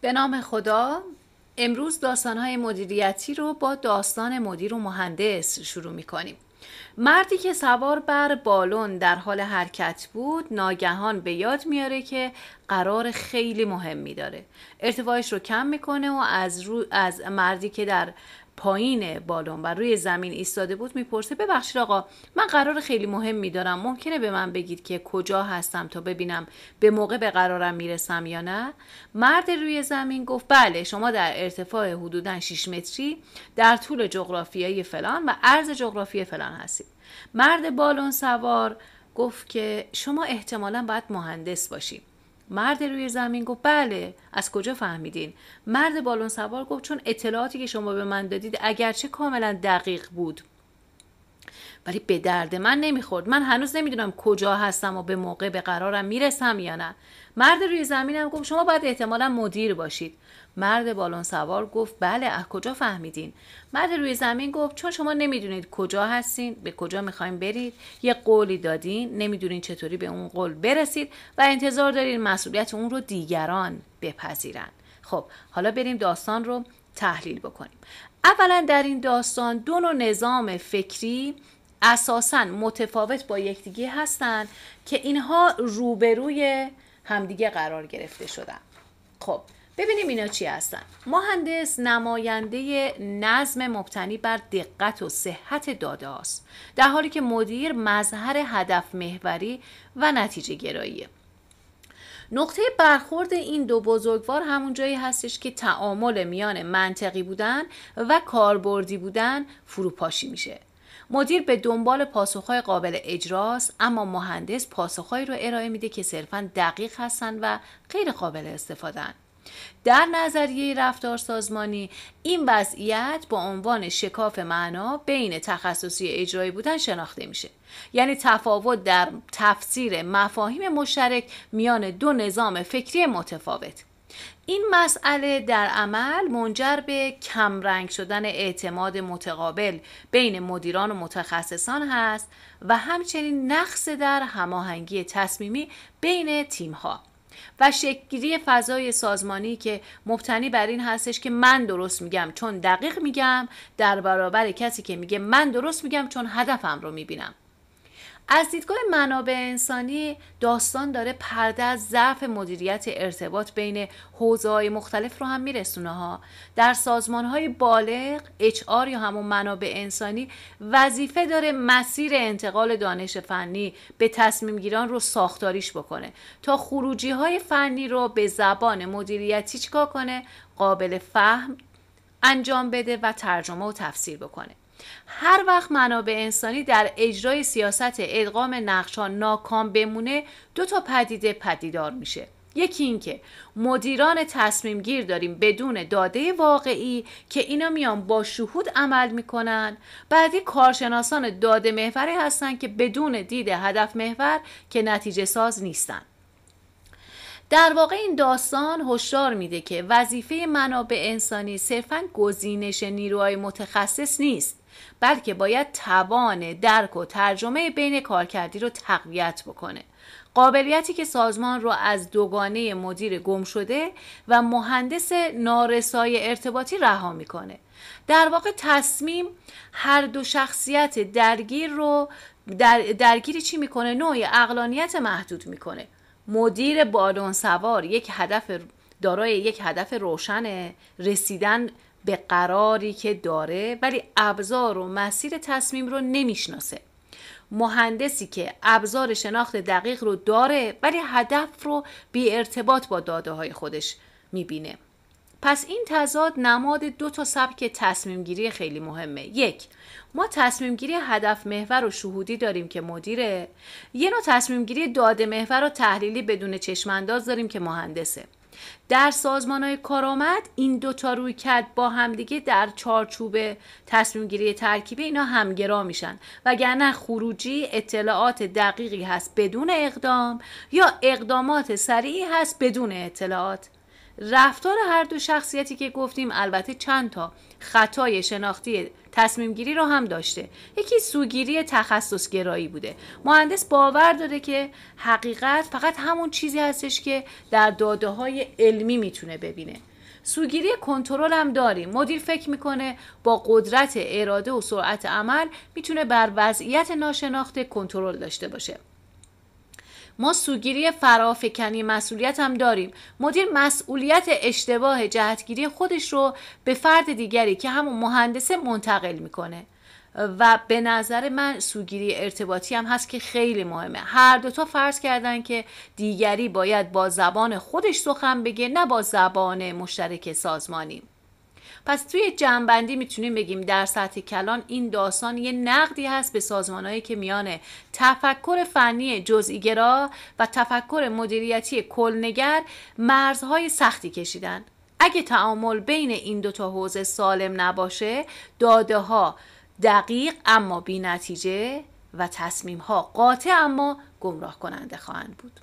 به نام خدا. امروز داستان‌های مدیریتی رو با داستان مدیر و مهندس شروع می‌کنیم. مردی که سوار بر بالون در حال حرکت بود ناگهان به یاد میاره که قرار خیلی مهمی داره. ارتفاعش رو کم میکنه و از مردی که در پایین بالون و روی زمین ایستاده بود میپرسه ببخشید آقا، من قرار خیلی مهمی دارم، ممکنه به من بگید که کجا هستم تا ببینم به موقع به قرارم میرسم یا نه؟ مرد روی زمین گفت بله، شما در ارتفاع حدوداً 6 متری در طول جغرافیایی فلان و عرض جغرافیایی فلان هستید. مرد بالون سوار گفت که شما احتمالاً باید مهندس باشید. مرد روی زمین گفت بله، از کجا فهمیدین؟ مرد بالون سوار گفت چون اطلاعاتی که شما به من دادید اگرچه کاملا دقیق بود ولی به درد من نمیخورد. من هنوز نمیدونم کجا هستم و به موقع به قرارم میرسم یا نه. مرد روی زمینم گفت شما باید احتمالا مدیر باشید. مرد بالون سوار گفت بله، از کجا فهمیدین؟ مرد روی زمین گفت چون شما نمیدونید کجا هستین، به کجا میخواین برید، یه قولی دادین، نمیدونین چطوری به اون قول برسید و انتظار دارین مسئولیت اون رو دیگران بپذیرن. خب حالا بریم داستان رو تحلیل بکنیم. اولا در این داستان دو نوع نظام فکری اساساً متفاوت با یکدیگه هستن که اینها روبروی همدیگه قرار گرفته شدن. خب ببینیم اینا چی هستن. مهندس نماینده نظم مبتنی بر دقت و صحت داده هاست، در حالی که مدیر مظهر هدف محوری و نتیجه گراییه. نقطه برخورد این دو بزرگوار همون جایی هستش که تعامل میان منطقی بودن و کاربردی بودن فروپاشی میشه. مدیر به دنبال پاسخهای قابل اجراست، اما مهندس پاسخهایی رو ارائه میده که صرفاً دقیق هستن و غیر قابل استفاده‌اند. در نظریه رفتار سازمانی این وضعیت با عنوان شکاف معنا بین تخصصی اجرایی بودن شناخته میشه، یعنی تفاوت در تفسیر مفاهیم مشترک میان دو نظام فکری متفاوت. این مسئله در عمل منجر به کمرنگ شدن اعتماد متقابل بین مدیران و متخصصان هست و همچنین نقص در هماهنگی تصمیمی بین تیم‌ها و شکل‌گیری فضای سازمانی که مبتنی بر این هستش که من درست میگم چون دقیق میگم در برابر کسی که میگه من درست میگم چون هدفم رو میبینم. از دیدگاه منابع انسانی داستان داره پرده از ضعف مدیریت ارتباط بین حوزه‌های مختلف رو هم میرسونه ها. در سازمان‌های بالغ HR یا همون منابع انسانی وظیفه داره مسیر انتقال دانش فنی به تصمیم گیران رو ساختاریش بکنه تا خروجی‌های فنی رو به زبان مدیریتی چیکار کنه؟ قابل فهم انجام بده و ترجمه و تفسیر بکنه. هر وقت منابع انسانی در اجرای سیاست ادغام نقش‌ها ناکام بمونه، دو تا پدیده پدیدار میشه. یکی این که مدیران تصمیم گیر داریم بدون داده واقعی که اینا میان با شهود عمل میکنن. بعدی کارشناسان داده محوری هستن که بدون دید هدف محور که نتیجه ساز نیستن. در واقع این داستان هشدار میده که وظیفه منابع انسانی صرفاً گزینش نیروهای متخصص نیست، بلکه باید توان درک و ترجمه بین کارکردی رو تقویت بکنه. قابلیتی که سازمان رو از دوگانه مدیر گم شده و مهندس نارسای ارتباطی رها میکنه. در واقع تصمیم هر دو شخصیت درگیر رو درگیری چی میکنه؟ نوعی عقلانیت محدود میکنه. مدیر بالون سوار دارای یک هدف روشن، رسیدن به قراری که داره، ولی ابزار و مسیر تصمیم رو نمیشناسه. مهندسی که ابزار شناخت دقیق رو داره ولی هدف رو بی ارتباط با داده های خودش میبینه. پس این تضاد نماد دو تا سبک تصمیم گیری خیلی مهمه. یک، ما تصمیم گیری هدف محور و شهودی داریم که مدیره. یه نوع تصمیم گیری داده محور و تحلیلی بدون چشم انداز داریم که مهندسه. در سازمان‌های کارآمد این دو تا رویکرد با همدیگه در چارچوب تصمیم گیری ترکیبی اینا همگرا میشن، وگرنه خروجی اطلاعات دقیقی هست بدون اقدام یا اقدامات سریعی هست بدون اطلاعات. رفتار هر دو شخصیتی که گفتیم البته چند تا خطای شناختی تصمیم گیری رو هم داشته. یکی سوگیری تخصص گرایی بوده. مهندس باور داره که حقیقت فقط همون چیزی هستش که در داده های علمی میتونه ببینه. سوگیری کنترل هم داریم. مدیر فکر میکنه با قدرت اراده و سرعت عمل میتونه بر وضعیت ناشناخته کنترل داشته باشه. ما سوگیری فرافکنی مسئولیت هم داریم. مدیر مسئولیت اشتباه جهتگیری خودش رو به فرد دیگری که همون مهندسه منتقل میکنه و به نظر من سوگیری ارتباطی هم هست که خیلی مهمه. هر دوتا فرض کردن که دیگری باید با زبان خودش سخن بگه، نه با زبان مشترک سازمانی. پس توی جمع‌بندی میتونیم بگیم در سطح کلان این داستان یه نقدی هست به سازمانهایی که میان تفکر فنی جزئی‌گرا و تفکر مدیریتی کلنگر مرزهای سختی کشیدن. اگه تعامل بین این دوتا حوزه سالم نباشه، داده ها دقیق اما بی نتیجه و تصمیم ها قاطع اما گمراه کننده خواهند بود.